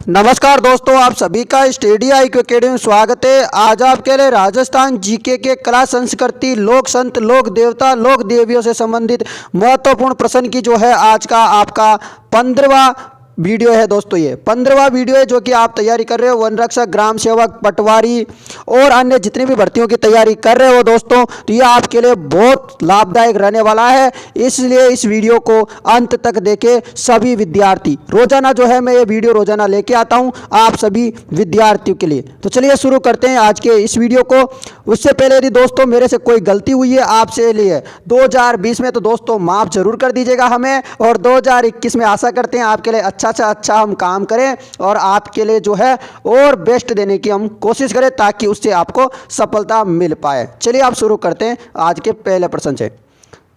नमस्कार दोस्तों, आप सभी का स्टडी IQ अकेडमी में स्वागत है। आज आपके लिए राजस्थान जीके के कला संस्कृति, लोक संत, लोक देवता, लोक देवियों से संबंधित महत्वपूर्ण प्रश्न की जो है आज का आपका 15वां वीडियो है दोस्तों। ये 15वां वीडियो है जो कि आप तैयारी कर रहे हो, वन रक्षक, ग्राम सेवक, पटवारी और अन्य जितनी भी भर्तियों की तैयारी कर रहे हो दोस्तों, तो ये आपके लिए बहुत लाभदायक रहने वाला है। इसलिए इस वीडियो को अंत तक देखें सभी विद्यार्थी। रोजाना जो है मैं ये वीडियो रोजाना लेके आता हूँ आप सभी विद्यार्थियों के लिए। तो चलिए शुरू करते हैं आज के इस वीडियो को। उससे पहले यदि दोस्तों मेरे से कोई गलती हुई है आपसे लिए 2020 में, तो दोस्तों माफ़ जरूर कर दीजिएगा हमें, और 2021 में आशा करते हैं आपके लिए अच्छा से अच्छा हम काम करें और आपके लिए जो है और बेस्ट देने की हम कोशिश करें ताकि उससे आपको सफलता मिल पाए। चलिए आप शुरू करते हैं आज के पहले प्रश्न से।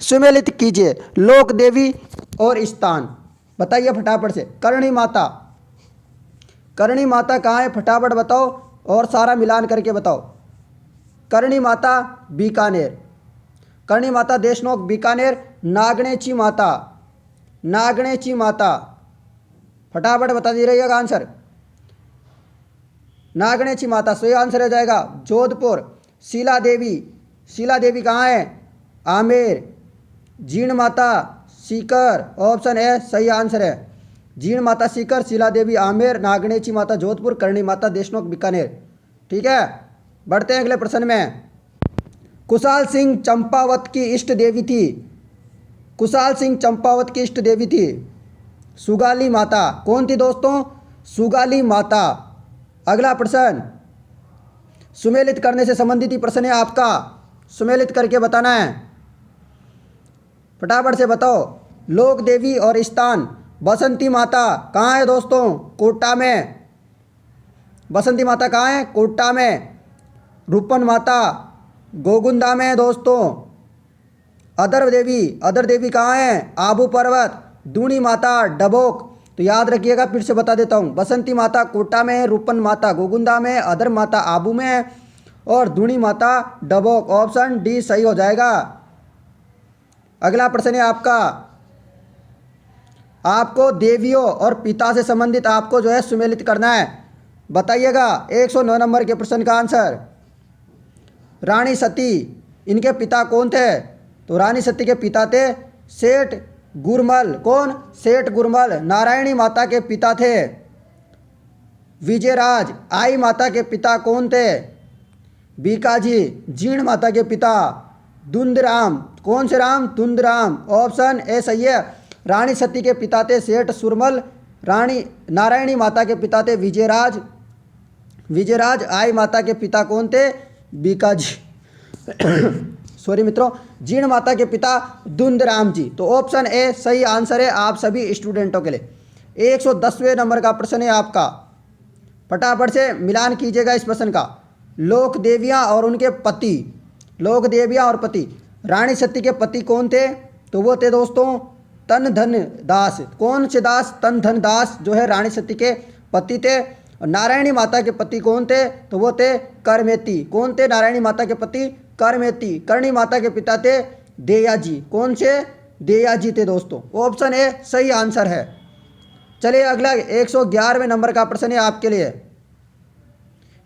सुमेलित कीजिए लोक देवी और स्थान। बताइए फटाफट से। करणी माता, करणी माता कहाँ है फटाफट बताओ और सारा मिलान करके बताओ। करणी माता बीकानेर, करणी माता देशनोक बीकानेर। नागणेची माता, नागणेची माता फटाफट बता दे रहिएगा आंसर। नागणेची माता सही आंसर हो जाएगा जोधपुर। शीला देवी, शीला देवी कहाँ है आमेर। जीण माता सीकर, ऑप्शन ए सही आंसर है। जीण माता सीकर, शीला देवी आमेर, नागणेची माता जोधपुर, करणी माता देशनोक बीकानेर। ठीक है, बढ़ते हैं अगले प्रश्न में। कुशाल सिंह चंपावत की इष्ट देवी थी। कुशाल सिंह चंपावत की इष्ट देवी थी सुगाली माता। कौन थी दोस्तों? सुगाली माता। अगला प्रश्न सुमेलित करने से संबंधित ही प्रश्न है आपका, सुमेलित करके बताना है। फटाफट से बताओ। लोक देवी और स्थान। बसंती माता कहाँ है दोस्तों? कोटा में। बसंती माता कहाँ है? कोटा में। रूपन माता गोगुंदा में है दोस्तों। अदर देवी, अदर देवी कहाँ है? आबू पर्वत। दूनी माता डबोक। तो याद रखिएगा, फिर से बता देता हूँ। बसंती माता कोटा में है, रूपन माता गोगुंदा में, अदर माता आबू में है और दूनी माता डबोक। ऑप्शन डी सही हो जाएगा। अगला प्रश्न है आपका, आपको देवियों और पिता से संबंधित आपको जो है सुमेलित करना है। बताइएगा 109 नंबर के प्रश्न का आंसर। रानी सती, इनके पिता कौन थे? तो रानी सती के पिता थे सेठ गुरमल। कौन? सेठ गुरमल। नारायणी माता के पिता थे विजयराज। आई माता के पिता कौन थे? बीकाजी। जीण माता के पिता धुंधराम। कौन से राम? धुंधराम। ऑप्शन ए सही है। रानी सती के पिता थे सेठ सुरमल। रानी नारायणी माता के पिता थे विजयराज, विजयराज। आई माता के पिता कौन थे? बीकाजी सॉरी मित्रों, जीण माता के पिता धुंधराम जी। तो ऑप्शन ए सही आंसर है आप सभी स्टूडेंटों के लिए। 110वें नंबर का प्रश्न है आपका, फटाफट से मिलान कीजिएगा इस प्रश्न का। लोक देवियाँ और उनके पति। लोक देवियाँ और पति। रानी सती के पति कौन थे? तो वो थे दोस्तों तन धन दास। कौन से दास? तन धन दास जो है रानी सती के पति थे। और नारायणी माता के पति कौन थे? तो वो थे करमेती। कौन थे नारायणी माता के पति? करमेती। करणी माता के पिता थे देयाजी। कौन से? देयाजी थे दोस्तों। ऑप्शन ए सही आंसर है। चलिए अगला 111वें नंबर का प्रश्न है आपके लिए।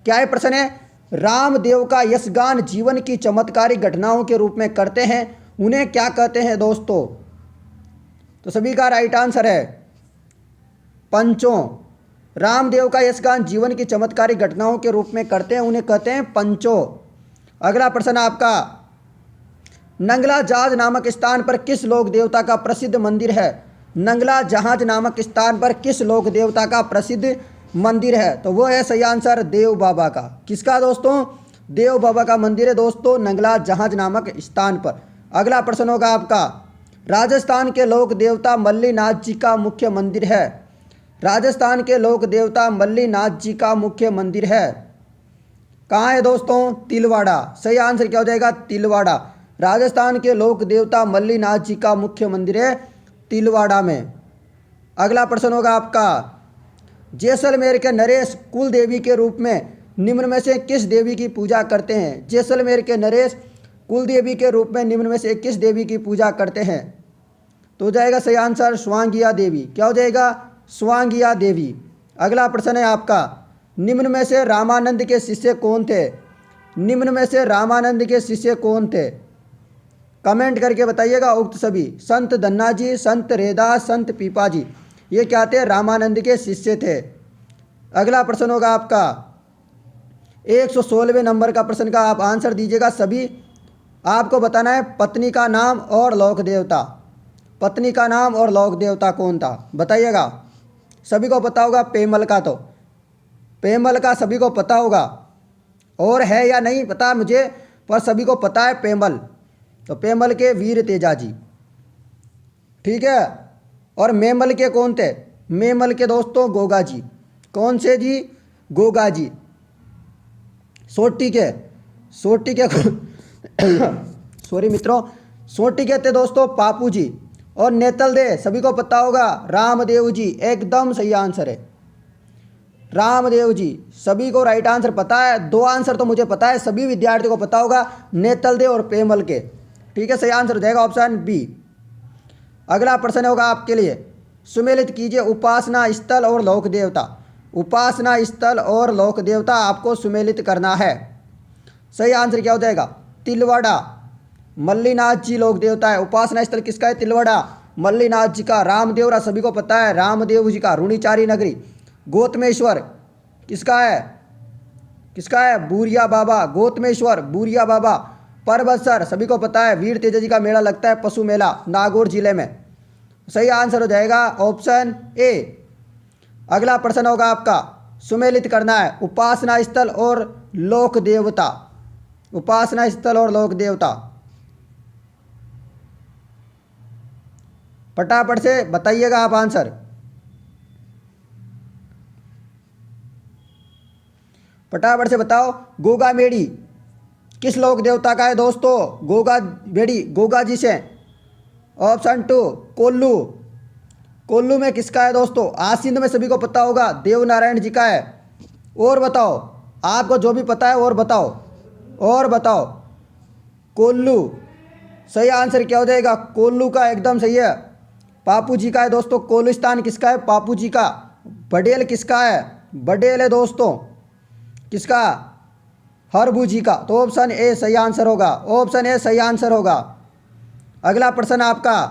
क्या है प्रश्न है? रामदेव का यशगान जीवन की चमत्कारी घटनाओं के रूप में करते हैं, उन्हें क्या कहते हैं दोस्तों? तो सभी का राइट आंसर है पंचों। रामदेव का यशगान जीवन की चमत्कारी घटनाओं के रूप में करते हैं, उन्हें कहते हैं पंचों। अगला प्रश्न आपका, नंगला जहाज नामक स्थान पर किस लोक देवता का प्रसिद्ध मंदिर है? नंगला जहाज नामक स्थान पर किस लोक देवता का प्रसिद्ध मंदिर है? तो वो है सही आंसर देव बाबा का। किसका दोस्तों? देव बाबा का मंदिर है दोस्तों नंगला जहाज नामक स्थान पर। अगला प्रश्न होगा आपका, राजस्थान के लोक देवता मल्लीनाथ जी का मुख्य मंदिर है। राजस्थान के लोक देवता मल्लीनाथ जी का मुख्य मंदिर है। कहाँ है दोस्तों? तिलवाड़ा। सही आंसर क्या हो जाएगा? तिलवाड़ा। राजस्थान के लोक देवता मल्लीनाथ जी का मुख्य मंदिर है तिलवाड़ा में। अगला प्रश्न होगा आपका, जैसलमेर के नरेश कुल देवी के रूप में निम्न में से किस देवी की पूजा करते हैं? जैसलमेर के नरेश कुल देवी के रूप में निम्न में से किस देवी की पूजा करते हैं? तो हो जाएगा सही आंसर स्वांगिया देवी। क्या हो जाएगा? स्वांगिया देवी। अगला प्रश्न है आपका, निम्न में से रामानंद के शिष्य कौन थे? निम्न में से रामानंद के शिष्य कौन थे? कमेंट करके बताइएगा। उक्त सभी संत धन्ना जी, संत रेदास, संत पीपा जी, ये क्या थे? रामानंद के शिष्य थे। अगला प्रश्न होगा आपका 116वें नंबर का प्रश्न का आप आंसर दीजिएगा। सभी आपको बताना है पत्नी का नाम और लोक देवता। पत्नी का नाम और लोक देवता कौन था? बताइएगा। सभी को पता होगा पेमल का, तो पेमल का सभी को पता होगा, और है या नहीं पता मुझे, पर सभी को पता है पेमल। तो पेमल के वीर तेजा जी, ठीक है। और मेमल के कौन थे? मेमल के दोस्तों गोगा जी। कौन से जी? गोगा जी। सोटी के सॉरी मित्रों, सोटी के थे दोस्तों पापू जी। और नेतल दे सभी को पता होगा रामदेव जी, एकदम सही आंसर है रामदेव जी। सभी को राइट आंसर पता है। दो आंसर तो मुझे पता है, सभी विद्यार्थियों को पता होगा, नेतल दे और पेमल के, ठीक है। सही आंसर हो जाएगा ऑप्शन बी। अगला प्रश्न होगा आपके लिए, सुमेलित कीजिए उपासना स्थल और लोक देवता। उपासना स्थल और लोक देवता आपको सुमेलित करना है। सही आंसर क्या हो जाएगा? तिलवाड़ा, मल्लीनाथ जी लोक देवता है। उपासना स्थल किसका है? तिलवाड़ा, मल्लीनाथ जी का। रामदेवरा सभी को पता है, रामदेव जी का। रुणिचारी नगरी, गौतमेश्वर किसका है? किसका है? बूरिया बाबा, गौतमेश्वर बूरिया बाबा। परबतसर सभी को पता है, वीर तेजा जी का मेला लगता है, पशु मेला, नागौर जिले में। सही आंसर हो जाएगा ऑप्शन ए। अगला प्रश्न होगा आपका, सुमेलित करना है उपासना स्थल और लोक देवता। उपासना स्थल और लोक देवता फटाफट से बताइएगा आप आंसर। फटाफट से बताओ। गोगा मेड़ी किस लोक देवता का है दोस्तों? गोगा बेड़ी गोगा जी से। ऑप्शन 2 कोल्लू, कोल्लू में किसका है दोस्तों? आसिंद में सभी को पता होगा, देवनारायण जी का है। और बताओ, आपको जो भी पता है और बताओ, और बताओ। कोल्लू, सही आंसर क्या हो जाएगा? कोल्लू का एकदम सही है। पापू जी का है दोस्तों। कोलिस्तान किसका है? पापू जी का। बडेल किसका है? बडेल है दोस्तों किसका? हरबू जी का। तो ऑप्शन ए सही आंसर होगा। ऑप्शन ए सही आंसर होगा। अगला प्रश्न आपका,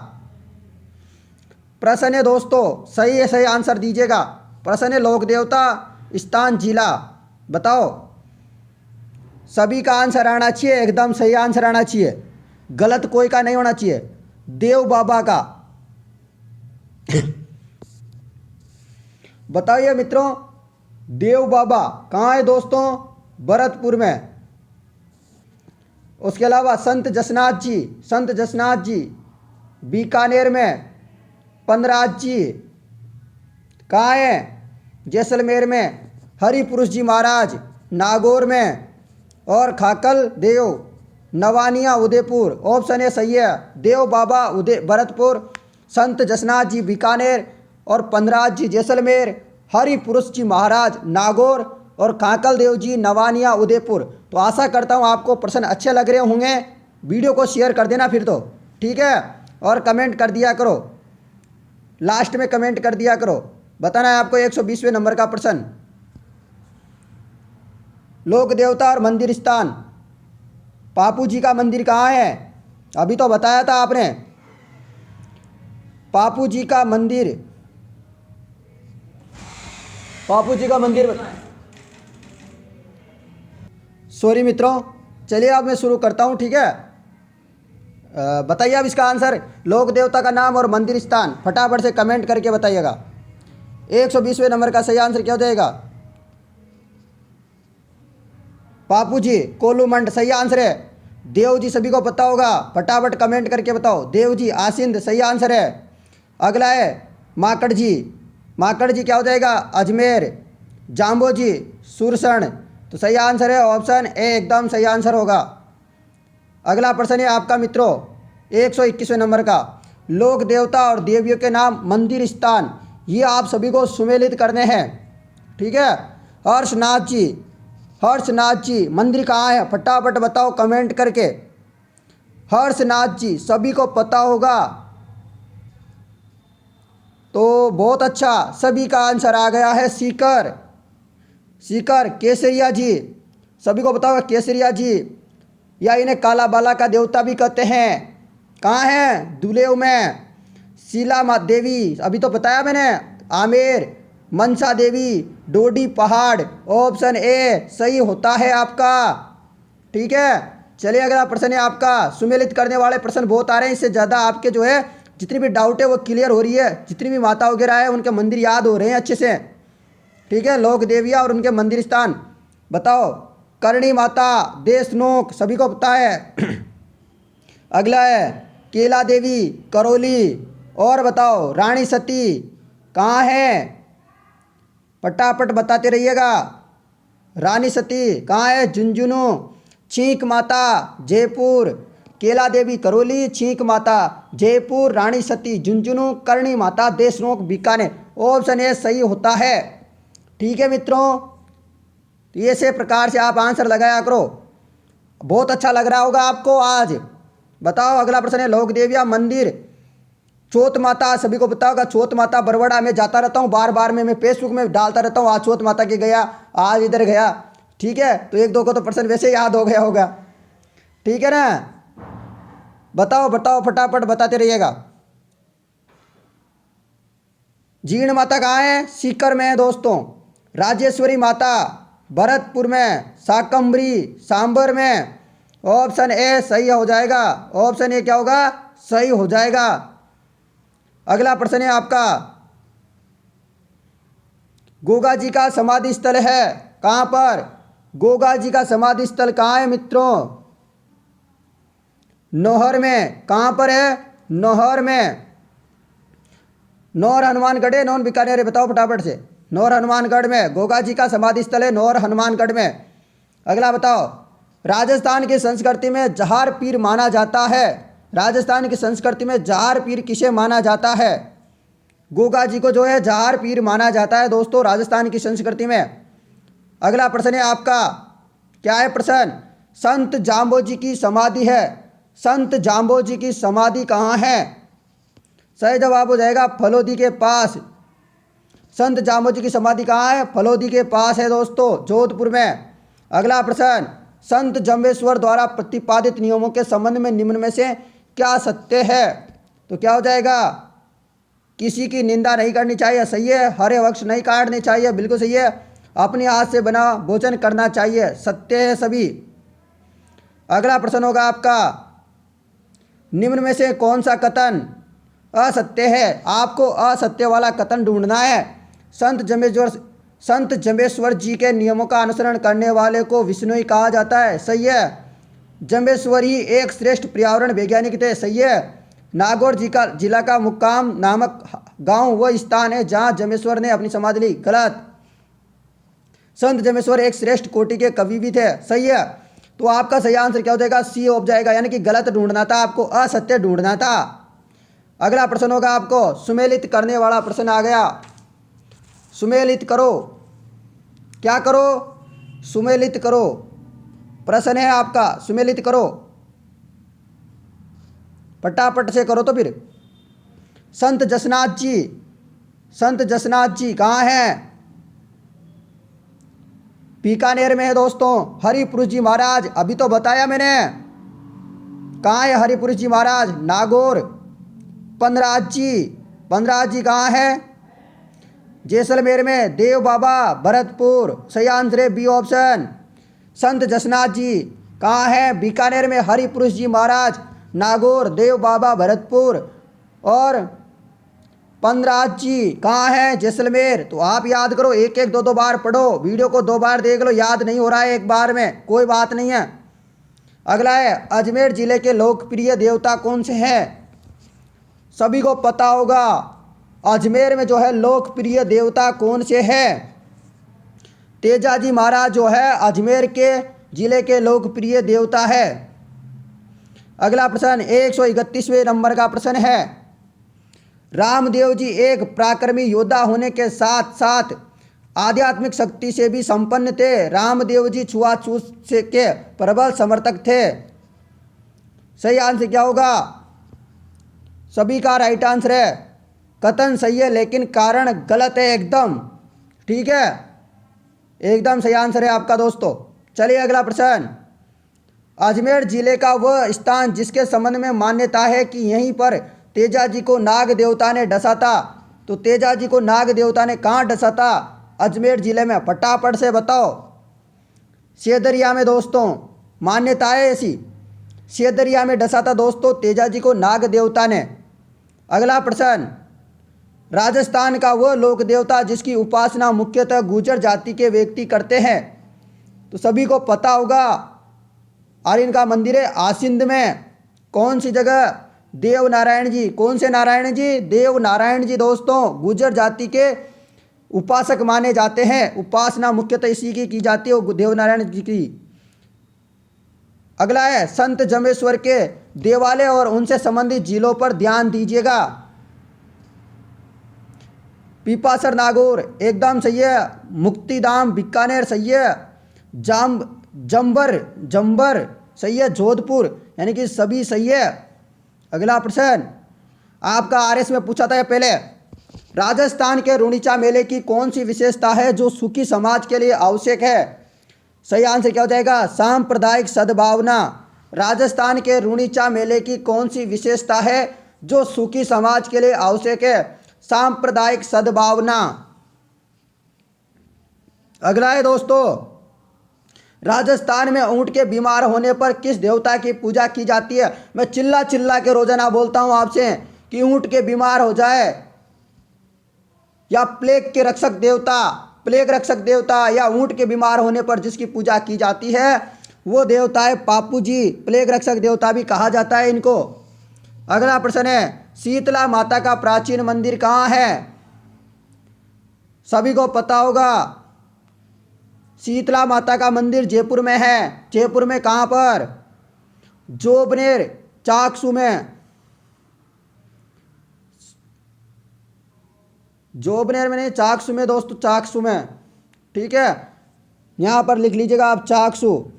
प्रश्न है दोस्तों, सही है, सही आंसर दीजिएगा। प्रश्न है लोक देवता स्थान जिला, बताओ। सभी का आंसर आना चाहिए, एकदम सही आंसर आना चाहिए, गलत कोई का नहीं होना चाहिए। देव बाबा का बताइए मित्रों, देव बाबा कहाँ है दोस्तों? भरतपुर में। उसके अलावा संत जसनाथ जी, संत जसनाथ जी बीकानेर में। पनराज जी कहाँ है? जैसलमेर में। हरिपुरुष जी महाराज नागौर में। और खाकल देव नवानिया उदयपुर। ऑप्शन ए सही है, देव बाबा भरतपुर, संत जसनाथ जी बीकानेर, और पनराज जी जैसलमेर, हरिपुरुष जी महाराज नागौर, और काकल देव जी नवानिया उदयपुर। तो आशा करता हूँ आपको प्रश्न अच्छे लग रहे होंगे। वीडियो को शेयर कर देना फिर तो, ठीक है। और कमेंट कर दिया करो, लास्ट में कमेंट कर दिया करो। बताना है आपको 120वें नंबर का प्रश्न, लोक देवता और मंदिर स्थान। पापू जी का मंदिर कहाँ है? अभी तो बताया था आपने, पापू जी का मंदिर। पापू जी का मंदिर, सॉरी मित्रों, चलिए अब मैं शुरू करता हूँ, ठीक है। बताइए अब इसका आंसर, लोक देवता का नाम और मंदिर स्थान फटाफट से कमेंट करके बताइएगा। 120वें नंबर का सही आंसर क्या हो जाएगा? पापू जी कोल्लू मंड सही आंसर है। देव जी सभी को पता होगा, फटाफट कमेंट करके बताओ। देव जी आसिंद सही आंसर है। अगला है माकड़ जी, माकड़ जी क्या हो जाएगा? अजमेर। जाम्बो जी सुरसण, तो सही आंसर है ऑप्शन ए, एकदम सही आंसर होगा। अगला प्रश्न है आपका मित्रों 121वें नंबर का, लोक देवता और देवियों के नाम मंदिर स्थान, ये आप सभी को सुमेलित करने हैं, ठीक है। हर्षनाथ जी, हर्षनाथ जी मंदिर कहाँ है? फटाफट बताओ कमेंट करके। हर्षनाथ जी सभी को पता होगा, तो बहुत अच्छा, सभी का आंसर आ गया है सीकर। सीकर केसरिया जी, सभी को बताओ केसरिया जी, या इन्हें काला बाला का देवता भी कहते हैं। कहाँ हैं? दुलेव में। शीला माँ देवी, अभी तो बताया मैंने। आमेर, मनसा देवी, डोडी पहाड़। ऑप्शन ए सही होता है आपका। ठीक है, चलिए अगला प्रश्न है आपका। सुमेलित करने वाले प्रश्न बहुत आ रहे हैं, इससे ज़्यादा आपके जो है जितनी भी डाउट है वो क्लियर हो रही है। जितनी भी माता वगैरह है उनके मंदिर याद हो रहे हैं अच्छे से। ठीक है, लोक देवियाँ और उनके मंदिर स्थान बताओ। करणी माता, देशनोक, सभी को पता है। अगला है केला देवी, करौली। और बताओ रानी सती कहाँ है? फटाफट बताते रहिएगा। रानी सती कहाँ है? झुंझुनू। छींक माता जयपुर, केला देवी करौली, छींक माता जयपुर, रानी सती झुंझुनू, करणी माता देशनोक बीकानेर। ऑप्शन ए सही होता है। ठीक है मित्रों, तो ये से प्रकार से आप आंसर लगाया करो। बहुत अच्छा लग रहा होगा आपको आज। बताओ अगला प्रश्न है लोक देविया मंदिर। चौथ माता, सभी को पता होगा चौथ माता बरवाड़ा में जाता रहता हूँ बार बार में, मैं फेसबुक में डालता रहता हूँ, आज चौथ माता के गया, आज इधर गया। ठीक है, तो एक दो को तो प्रश्न वैसे याद हो गया होगा। ठीक है ना, बताओ बताओ फटाफट बताते रहिएगा। जीण माता कहाँ है? सीकर में है दोस्तों। राजेश्वरी माता भरतपुर में, शाकंभरी सांबर में। ऑप्शन ए सही हो जाएगा। ऑप्शन ए क्या होगा? सही हो जाएगा। अगला प्रश्न है आपका। गोगा जी का समाधि स्थल है कहाँ पर? गोगा जी का समाधि स्थल कहाँ है मित्रों? नौहर में। कहाँ पर है? नौहर में। नौर हनुमानगढ़ है, नौन बीकानेर है, बताओ फटाफट से। नौर हनुमानगढ़ में गोगा जी का समाधि स्थल है, नौर हनुमानगढ़ में। अगला बताओ। राजस्थान की संस्कृति में जहार पीर माना जाता है। राजस्थान की संस्कृति में जहार पीर किसे माना जाता है? गोगा जी को जो है जहार पीर माना जाता है दोस्तों राजस्थान की संस्कृति में। अगला प्रश्न है आपका। क्या है प्रश्न? संत जाम्बोजी की समाधि है। संत जाम्बोजी की समाधि कहाँ है? सही जवाब हो जाएगा फलोदी के पास। संत जाम्बोजी की समाधि कहाँ है? फलोदी के पास है दोस्तों, जोधपुर में। अगला प्रश्न। संत जम्बेश्वर द्वारा प्रतिपादित नियमों के संबंध में निम्न में से क्या सत्य है? तो क्या हो जाएगा? किसी की निंदा नहीं करनी चाहिए, सही है। हरे वृक्ष नहीं काटने चाहिए, बिल्कुल सही है। अपने हाथ से बना भोजन करना चाहिए, सत्य है सभी। अगला प्रश्न होगा आपका। निम्न में से कौन सा कथन असत्य है? आपको असत्य वाला कथन ढूंढना है। संत जम्बेश्वर जी के नियमों का अनुसरण करने वाले को विष्णुई कहा जाता है, सही है। जम्बेश्वर ही एक श्रेष्ठ पर्यावरण वैज्ञानिक थे, सही है। नागौर जिला का मुक्काम नामक गांव वह स्थान है जहां जम्बेश्वर ने अपनी समाधि ली, गलत। संत जम्बेश्वर एक श्रेष्ठ कोटि के कवि भी थे, सही है। तो आपका सही आंसर क्या हो जाएगा? सी हो जाएगा, यानी कि गलत ढूंढना था आपको, असत्य ढूंढना था। अगला प्रश्न होगा आपको। सुमेलित करने वाला प्रश्न आ गया। सुमेलित करो। क्या करो? सुमेलित करो। प्रश्न है आपका, सुमेलित करो, फटाफट से करो तो फिर। संत जसनाथ जी, संत जसनाथ जी कहाँ हैं? बीकानेर में है दोस्तों। हरिपुरुष जी महाराज, अभी तो बताया मैंने। कहाँ है हरिपुरुष जी महाराज? नागौर। पनराज जी कहाँ है? जैसलमेर में। देव बाबा भरतपुर, सही आंसर है बी ऑप्शन। संत जसनाथ जी कहाँ है? बीकानेर में। हरिपुरुष जी महाराज नागौर, देव बाबा भरतपुर, और पनराज जी कहाँ है? जैसलमेर। तो आप याद करो, एक एक दो दो बार पढ़ो, वीडियो को 2 बार देख लो, याद नहीं हो रहा है एक बार में, कोई बात नहीं है। अगला है अजमेर जिले के लोकप्रिय देवता कौन से हैं? सभी को पता होगा अजमेर में जो है लोकप्रिय देवता कौन से हैं? तेजाजी महाराज जो है अजमेर के जिले के लोकप्रिय देवता है। अगला प्रश्न 131वें नंबर का प्रश्न है। रामदेव जी एक पराक्रमी योद्धा होने के साथ साथ आध्यात्मिक शक्ति से भी संपन्न थे। रामदेव जी छुआछूत से के प्रबल समर्थक थे। सही आंसर क्या होगा? सभी का राइट आंसर है कथन सही है लेकिन कारण गलत है एकदम। ठीक है, एकदम सही आंसर है आपका दोस्तों। चलिए अगला प्रश्न। अजमेर जिले का वह स्थान जिसके संबंध में मान्यता है कि यहीं पर तेजाजी को नाग देवता ने डसा था, तो तेजाजी को नाग देवता ने कहाँ डसा था अजमेर जिले में? फटाफट से बताओ। सेदरिया में दोस्तों, मान्यता है ऐसी, सेदरिया में डसा था दोस्तों तेजाजी को नाग देवता ने। अगला प्रश्न। राजस्थान का वह लोक देवता जिसकी उपासना मुख्यतः गुर्जर जाति के व्यक्ति करते हैं, तो सभी को पता होगा, और इनका मंदिर है आसिंद में। कौन सी जगह? देव नारायण जी। कौन से नारायण जी? देव नारायण जी दोस्तों गुर्जर जाति के उपासक माने जाते हैं। उपासना मुख्यतः इसी की जाती है, देव नारायण जी की। अगला है संत जमेश्वर के देवालय और उनसे संबंधित जिलों पर ध्यान दीजिएगा। पीपासर नागौर एकदम सही है। मुक्तिधाम बीकानेर सही है। जंबर सही है। जोधपुर, यानी कि सभी सही है। अगला प्रश्न आपका आरएस में पूछा था पहले। राजस्थान के रूणीचा मेले की कौन सी विशेषता है जो सुखी समाज के लिए आवश्यक है? सही आंसर क्या हो जाएगा? सांप्रदायिक सद्भावना। राजस्थान के रूणीचा मेले की कौन सी विशेषता है जो सुखी समाज के लिए आवश्यक है? सांप्रदायिक सद्भावना। अगला है दोस्तों, राजस्थान में ऊंट के बीमार होने पर किस देवता की पूजा की जाती है? मैं चिल्ला चिल्ला के रोजाना बोलता हूं आपसे कि ऊंट के बीमार हो जाए या प्लेग के रक्षक देवता, प्लेग रक्षक देवता, या ऊंट के बीमार होने पर जिसकी पूजा की जाती है वो देवता है पापू जी। प्लेग रक्षक देवता भी कहा जाता है इनको। अगला प्रश्न है शीतला माता का प्राचीन मंदिर कहाँ है? सभी को पता होगा, शीतला माता का मंदिर जयपुर में है। जयपुर में कहाँ पर? जोबनेर चाकसू में। जोबनेर में नहीं, चाकसू में दोस्तों, चाकसू में। ठीक है, यहां पर लिख लीजिएगा आप चाकसू।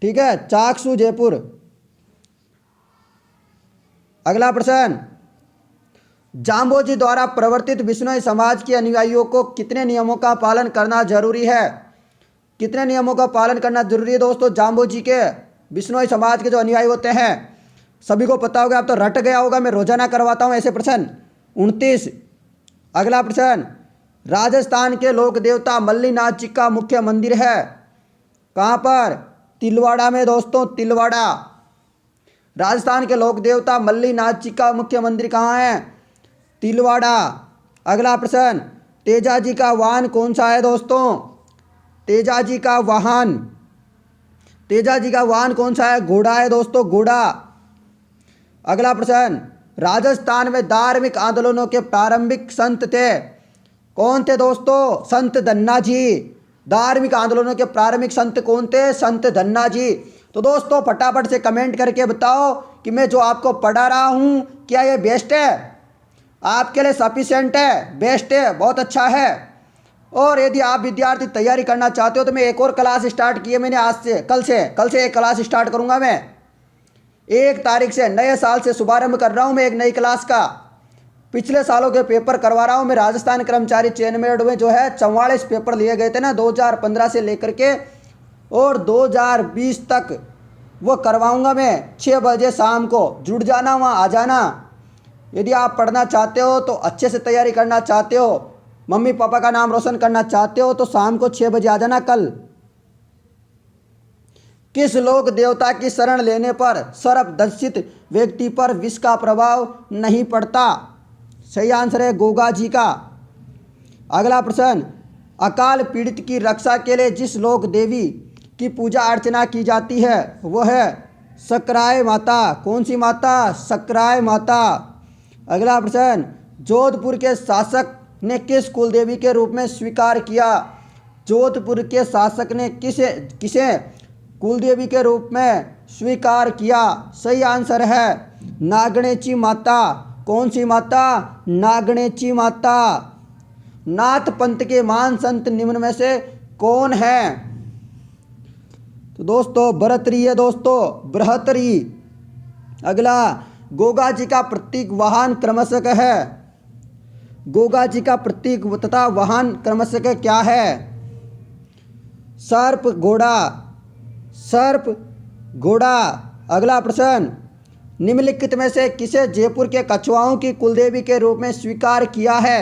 ठीक है, चाकसू जयपुर। अगला प्रश्न, जाम्बोजी द्वारा प्रवर्तित बिश्नोई समाज के अनुयायियों को कितने नियमों का पालन करना जरूरी है? कितने नियमों का पालन करना जरूरी है दोस्तों? जाम्बोजी के बिश्नोई समाज के जो अनुयायी होते हैं, सभी को पता होगा, अब तो रट गया होगा, मैं रोजाना करवाता हूं ऐसे प्रश्न। 29। अगला प्रश्न, राजस्थान के लोक देवता मल्लीनाथ जी का मुख्य मंदिर है कहाँ पर? तिलवाड़ा में दोस्तों, तिलवाड़ा। राजस्थान के लोक देवता मल्लीनाथ जी का मुख्य मंदिर कहाँ है? तिलवाड़ा। अगला प्रश्न, तेजाजी का वाहन कौन सा है दोस्तों? तेजाजी का वाहन कौन सा है? घोड़ा है दोस्तों, घोड़ा। अगला प्रश्न, राजस्थान में धार्मिक आंदोलनों के प्रारंभिक संत थे, कौन थे दोस्तों? संत धन्ना जी। धार्मिक आंदोलनों के प्रारंभिक संत कौन थे? संत धन्ना जी। तो दोस्तों फटाफट से कमेंट करके बताओ कि मैं जो आपको पढ़ा रहा हूं क्या ये बेस्ट है, आपके लिए सफिशिएंट है, बेस्ट है, बहुत अच्छा है। और यदि आप विद्यार्थी तैयारी करना चाहते हो तो मैं एक और क्लास स्टार्ट की है मैंने, आज से कल से एक क्लास स्टार्ट करूंगा मैं। 1 तारीख से नए साल से शुभारंभ कर रहा हूं मैं एक नई क्लास का। पिछले सालों के पेपर करवा रहा हूं मैं। राजस्थान कर्मचारी चयन में जो है 44 पेपर लिए गए थे ना 2015 से लेकर के, और 2020 तक वो करवाऊंगा मैं 6 बजे शाम को। जुड़ जाना, वहाँ आ जाना। यदि आप पढ़ना चाहते हो तो अच्छे से तैयारी करना चाहते हो, मम्मी पापा का नाम रोशन करना चाहते हो तो शाम को 6 बजे आ जाना कल। किस लोक देवता की शरण लेने पर सर्पदंशित व्यक्ति पर विष का प्रभाव नहीं पड़ता? सही आंसर है गोगा जी का। अगला प्रश्न, अकाल पीड़ित की रक्षा के लिए जिस लोक देवी की पूजा अर्चना की जाती है वह है सकराय माता। कौन सी माता? सकराय माता। अगला प्रश्न, जोधपुर के शासक ने किस कुल देवी के रूप में स्वीकार किया? जोधपुर के शासक ने किसे कुल देवी के रूप में स्वीकार किया? सही आंसर है नागणेची माता। कौन सी माता? नागणेची माता। नाथ पंथ के महान संत निम्न में से कौन है? तो दोस्तों भर्तृहरि है दोस्तों, बृहत्तरी। अगला, गोगा जी का प्रतीक वाहन क्रमशः है। गोगा जी का प्रतीक तथा वाहन क्रमशः क्या है? सर्प, घोड़ा। सर्प, घोड़ा। अगला प्रश्न, निम्नलिखित में से किसे जयपुर के कछुआओं की कुलदेवी के रूप में स्वीकार किया है?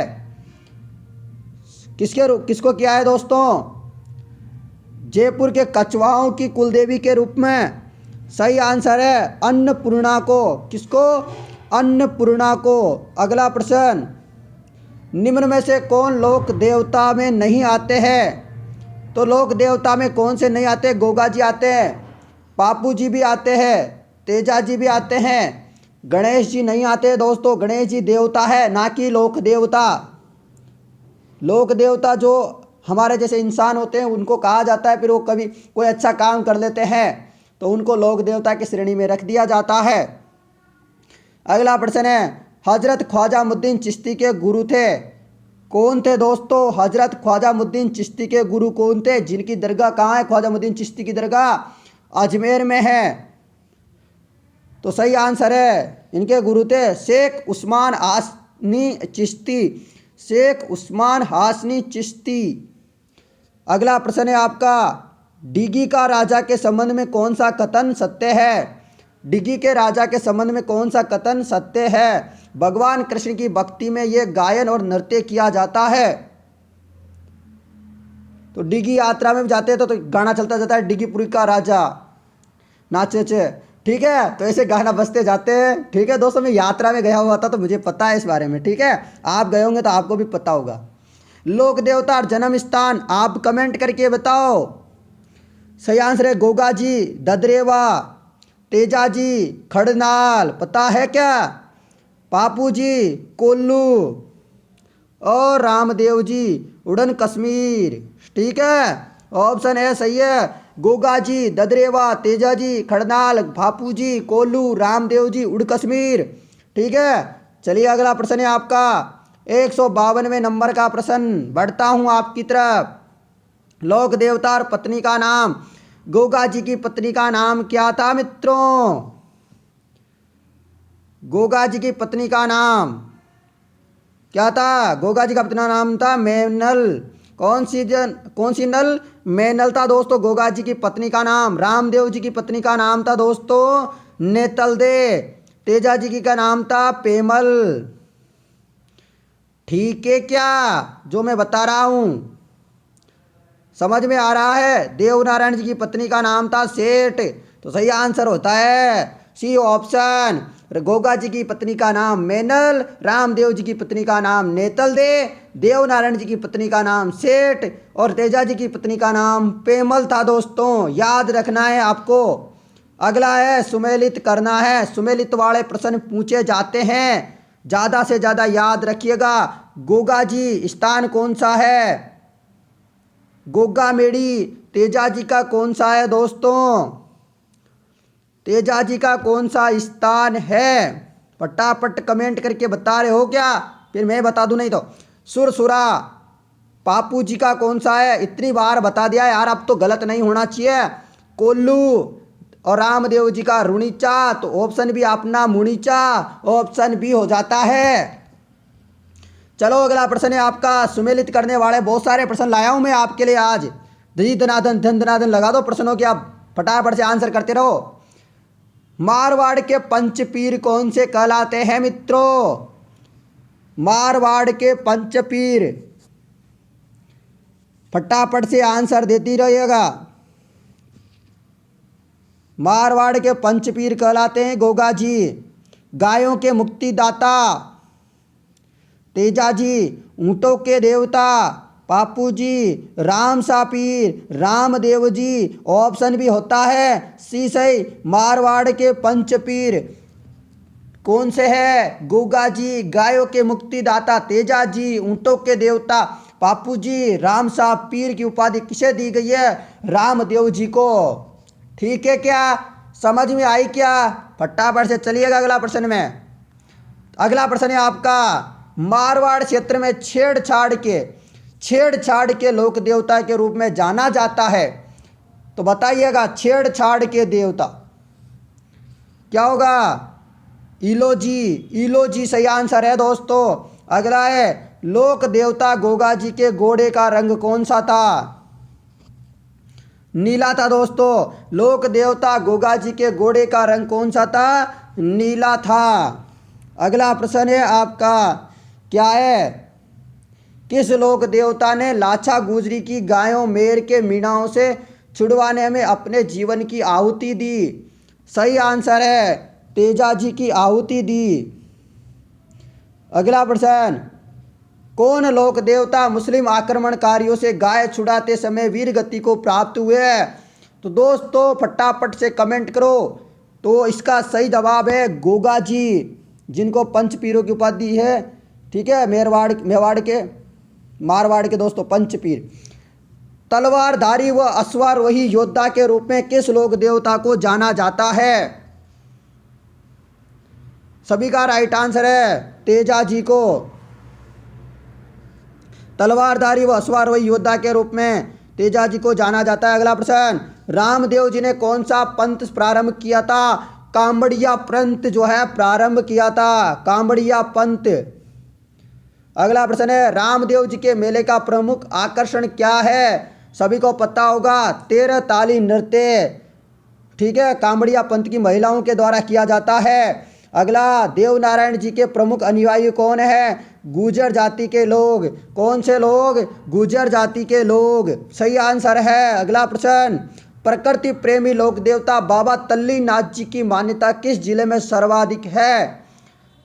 किसको किया है दोस्तों? जयपुर के कछुआओं की कुलदेवी के रूप में। सही आंसर है अन्नपूर्णा को। किसको? अन्नपूर्णा को। अगला प्रश्न, निम्न में से कौन लोक देवता में नहीं आते हैं? तो लोक देवता में कौन से नहीं आते? गोगा जी आते हैं, पापू जी भी आते हैं, तेजा जी भी आते हैं, गणेश जी नहीं आते दोस्तों। गणेश जी देवता है, ना कि लोक देवता। लोक देवता जो हमारे जैसे इंसान होते हैं उनको कहा जाता है, फिर वो कभी कोई अच्छा काम कर लेते हैं तो उनको लोक देवता की श्रेणी में रख दिया जाता है। अगला प्रश्न है, हजरत ख्वाजामुद्दीन चिश्ती के गुरु थे। कौन थे दोस्तों? हजरत ख्वाजामुद्दीन चिश्ती के गुरु कौन थे? जिनकी दरगाह कहाँ है? ख्वाजामुद्दीन चिश्ती की दरगाह अजमेर में है। तो सही आंसर है, इनके गुरु थे शेख उस्मान हासनी चिश्ती। शेख उस्मान हासनी चिश्ती। अगला प्रश्न है आपका, डिगी का राजा के संबंध में कौन सा कथन सत्य है? डिगी के राजा के संबंध में कौन सा कथन सत्य है? भगवान कृष्ण की भक्ति में यह गायन और नृत्य किया जाता है। तो डिगी यात्रा में जाते हैं तो गाना चलता जाता है, डिगीपुरी का राजा नाचे चे। ठीक है, तो ऐसे गाना बजते जाते हैं। ठीक है दोस्तों, मैं यात्रा में गया हुआ था तो मुझे पता है इस बारे में। ठीक है, आप गए होंगे तो आपको भी पता होगा। लोक देवता और जन्म स्थान आप कमेंट करके बताओ। सही आंसर है गोगा जी ददरेवा, तेजा जी खड़नाल, पता है क्या? पापू जी कोल्लू और रामदेव जी उड़न कश्मीर। ठीक है, ऑप्शन ए सही है। गोगा जी ददरेवा, तेजा जी खड़नाल, बापू जी कोल्लू, रामदेव जी उड़ कश्मीर। ठीक है, चलिए अगला प्रश्न है आपका 152वें नंबर का प्रश्न। बढ़ता हूँ आपकी तरफ। लोक देवता और पत्नी का नाम। गोगा जी की पत्नी का नाम क्या था मित्रों? गोगा जी की पत्नी का नाम क्या था? गोगा जी का पत्नी का नाम था मेनल। कौन सी नल? मेनल था दोस्तों गोगा जी की पत्नी का नाम। रामदेव जी की पत्नी का नाम था दोस्तों नेतल दे। तेजा जी की का नाम था पेमल। ठीक है क्या जो मैं बता रहा हूं? समझ में आ रहा है? देवनारायण जी की पत्नी का नाम था सेठ। तो सही आंसर होता है सी ऑप्शन। गोगा जी की पत्नी का नाम मेनल, रामदेव जी की पत्नी का नाम नेतल दे, देवनारायण जी की पत्नी का नाम सेठ और तेजा जी की पत्नी का नाम पेमल था दोस्तों। याद रखना है आपको। अगला है सुमेलित करना है। सुमेलित वाले प्रश्न पूछे जाते हैं, ज़्यादा से ज़्यादा याद रखिएगा। गोगा जी स्थान कौन सा है? गोगा मेड़ी तेजा जी का कौन सा है दोस्तों? तेजा जी का कौन सा स्थान है? फटाफट कमेंट करके बता रहे हो क्या? फिर मैं बता दूं नहीं तो। सुरसुरा पापू जी का कौन सा है? इतनी बार बता दिया यार, अब तो गलत नहीं होना चाहिए। कोल्लू और रामदेव जी का रुणीचा, तो ऑप्शन भी अपना मुनीचा ऑप्शन बी हो जाता है। चलो अगला प्रश्न है आपका। सुमेलित करने वाले बहुत सारे प्रश्न लाया हूं मैं आपके लिए आज। धी धनाधन धन धनाधन लगा दो प्रश्नों के, आप फटाफट से आंसर करते रहो। मारवाड़ के पंचपीर कौन से कहलाते हैं मित्रों? मारवाड़ के पंचपीर, फटाफट से आंसर देती रहिएगा। मारवाड़ के पंचपीर कहलाते हैं गोगा जी गायों के मुक्तिदाता, तेजा जी ऊँटों के देवता, पापू जी राम सा पीर, रामदेव जी ऑप्शन भी होता है सी सही। मारवाड़ के पंचपीर कौन से है? गोगा जी गायों के मुक्तिदाता, तेजा जी ऊँटों के देवता, पापू जी राम सा पीर की उपाधि किसे दी गई है? रामदेव जी को। ठीक है क्या? समझ में आई क्या? फटाफट से चलिएगा अगला प्रश्न में। अगला प्रश्न है आपका। मारवाड़ क्षेत्र में छेड़छाड़ के लोक देवता के रूप में जाना जाता है, तो बताइएगा छेड़छाड़ के देवता क्या होगा? इलोजी, इलोजी सही आंसर है दोस्तों। अगला है, लोक देवता गोगा जी के घोड़े का रंग कौन सा था? नीला था दोस्तों। लोक देवता गोगा जी के घोड़े का रंग कौन सा था? नीला था। अगला प्रश्न है आपका, क्या है? किस लोक देवता ने लाछा गुजरी की गायों मेर के मीणाओं से छुड़वाने में अपने जीवन की आहुति दी? सही आंसर है, तेजा जी की आहुति दी। अगला प्रश्न, कौन लोक देवता मुस्लिम आक्रमणकारियों से गाय छुड़ाते समय वीर गति को प्राप्त हुए? तो दोस्तों फटाफट से कमेंट करो। तो इसका सही जवाब है गोगा जी, जिनको पंचपीरों की उपाधि है। ठीक है, मारवाड़ के दोस्तों पंचपीर। तलवारधारी व अश्वारोही योद्धा के रूप में किस लोक देवता को जाना जाता है? सभी का राइट आंसर है तेजा जी को। तलवारधारी व अश्वारोही योद्धा के रूप में तेजा जी को जाना जाता है। अगला प्रश्न, रामदेव जी ने कौन सा पंथ प्रारंभ किया था? कांबड़िया पंथ जो है प्रारंभ किया था, कांबड़िया पंथ। अगला प्रश्न है, रामदेव जी के मेले का प्रमुख आकर्षण क्या है? सभी को पता होगा, 13 ताली नृत्य। ठीक है, कांबड़िया पंथ की महिलाओं के द्वारा किया जाता है। अगला, देवनारायण जी के प्रमुख अनुयायी कौन है? गुर्जर जाति के लोग। कौन से लोग? गुर्जर जाति के लोग। सही आंसर है। अगला प्रश्न, प्रकृति प्रेमी लोक देवता बाबा तल्ली नाथ जी की मान्यता किस जिले में सर्वाधिक है?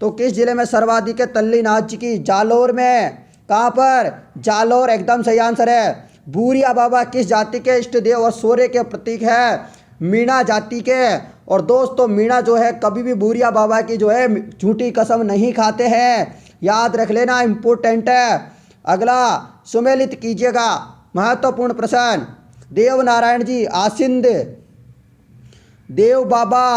तो किस जिले में सर्वाधिक है तल्ली नाथ जी की? जालोर में। कहाँ पर? जालोर, एकदम सही आंसर है। बूरिया बाबा किस जाति के इष्ट देव और शौर्य के प्रतीक है? मीणा जाति के। और दोस्तों मीणा जो है कभी भी बूरिया बाबा की जो है झूठी कसम नहीं खाते हैं, याद रख लेना, इम्पोर्टेंट है। अगला, सुमेलित कीजिएगा, महत्वपूर्ण प्रश्न। देवनारायण जी आसिंद देव बाबा,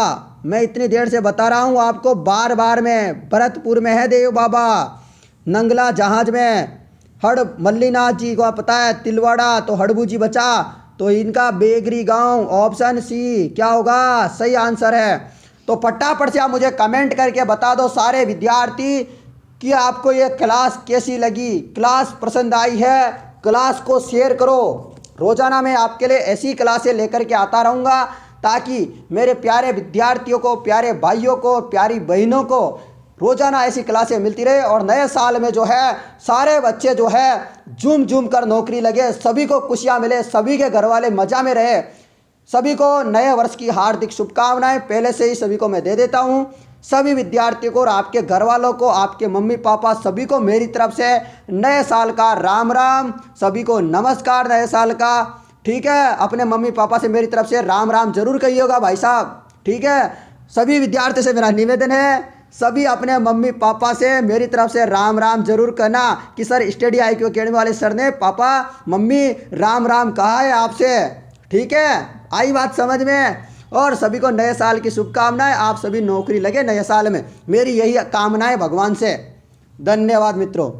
मैं इतनी देर से बता रहा हूँ आपको, बार बार में भरतपुर में है देव बाबा, नंगला जहाज में। हड़ मल्लीनाथ जी को पता है तिलवाड़ा, तो हड़बू जी बचा, तो इनका बेगरी गांव। ऑप्शन सी क्या होगा? सही आंसर है। तो फटाफट से आप मुझे कमेंट करके बता दो सारे विद्यार्थी कि आपको ये क्लास कैसी लगी। क्लास पसंद आई है, क्लास को शेयर करो। रोजाना मैं आपके लिए ऐसी क्लासें लेकर के आता रहूँगा, ताकि मेरे प्यारे विद्यार्थियों को, प्यारे भाइयों को, प्यारी बहनों को रोजाना ऐसी क्लासें मिलती रहे। और नए साल में जो है सारे बच्चे जो है झूम कर नौकरी लगे, सभी को खुशियां मिले, सभी के घर वाले मजा में रहे। सभी को नए वर्ष की हार्दिक शुभकामनाएं पहले से ही सभी को मैं दे देता हूं। सभी विद्यार्थियों को और आपके घर वालों को, आपके मम्मी पापा सभी को मेरी तरफ से नए साल का राम राम, सभी को नमस्कार नए साल का। ठीक है, अपने मम्मी पापा से मेरी तरफ से राम राम जरूर कहिएगा भाई साहब। ठीक है, सभी विद्यार्थियों से मेरा निवेदन है, सभी अपने मम्मी पापा से मेरी तरफ से राम राम जरूर कहना कि सर स्टडी IQ अकेडमी वाले सर ने पापा मम्मी राम राम कहा है आपसे। ठीक है, आई बात समझ में? और सभी को नए साल की शुभकामनाएं। आप सभी नौकरी लगे नए साल में, मेरी यही कामनाएं भगवान से। धन्यवाद मित्रों।